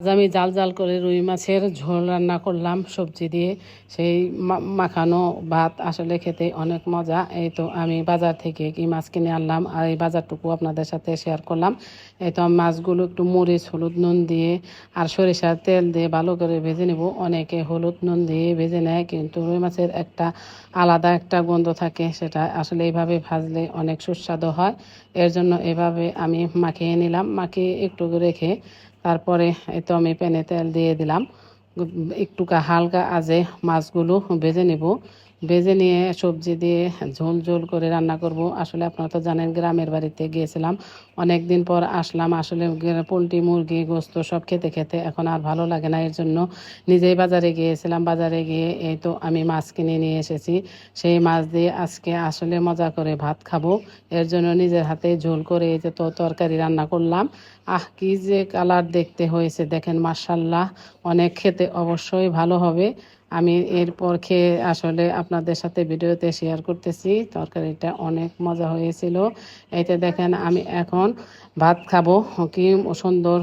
আজ আমি জাল জাল করে রুই মাছের ঝোল রান্না করলাম সবজি দিয়ে। সেই মাখানো ভাত আসলে খেতে অনেক মজা। এই তো আমি বাজার থেকে কি মাছ কিনে আনলাম, আর এই বাজারটুকু আপনাদের সাথে শেয়ার করলাম। এই তো আমি মাছগুলো একটু মরিচ হলুদ নুন দিয়ে আর সরিষার তেল দিয়ে ভালো করে ভেজে নেব। অনেকে হলুদ নুন দিয়ে ভেজে নেয়, কিন্তু রুই মাছের একটা আলাদা একটা গন্ধ থাকে, সেটা আসলে এইভাবে ভাজলে অনেক সুস্বাদু হয়। এর জন্য এভাবে আমি মাখিয়ে নিলাম, মাখিয়ে একটু রেখে তারপরে এই তো আমি প্যানে তেল দিয়ে দিলাম। একটু হালকা আজে মাছগুলো ভেজে নেব। ভেজে নিয়ে সবজি দিয়ে ঝোল ঝোল করে রান্না করব। আসলে আপনারা তো জানেন, গ্রামের বাড়িতে গিয়েছিলাম, অনেক দিন পর আসলাম। আসলে পোলট্রি মুরগি গোস্ত সব খেতে খেতে এখন আর ভালো লাগে না। এর জন্য নিজেই বাজারে গিয়েছিলাম। বাজারে গিয়ে এই তো আমি মাছ কিনে নিয়ে এসেছি। সেই মাছ দিয়ে আজকে আসলে মজা করে ভাত খাবো। এর জন্য নিজের হাতে ঝোল করে এই যে তো তরকারি রান্না করলাম। কি যে কালার দেখতে হয়েছে দেখেন, মাশাল্লাহ, অনেক খেতে অবশ্যই ভালো হবে। আমি এরপর খেয়ে আসলে আপনাদের সাথে ভিডিওতে শেয়ার করতেছি। তরকারিটা অনেক মজা হয়েছিল। এইটা দেখেন, আমি এখন ভাত খাবো। কি সুন্দর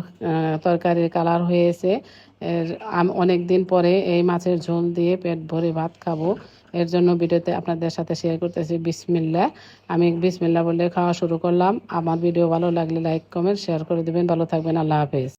তরকারির কালার হয়েছে। আমি অনেক দিন পরে এই মাছের ঝোল দিয়ে পেট ভরে ভাত খাবো। এর জন্য ভিডিওতে আপনাদের সাথে শেয়ার করতেছি। বিসমিল্লাহ। আমি বিসমিল্লাহ বলে খাওয়া শুরু করলাম। আমার ভিডিও ভালো লাগলে লাইক কমেন্ট শেয়ার করে দেবেন। ভালো থাকবেন। আল্লাহ হাফেজ।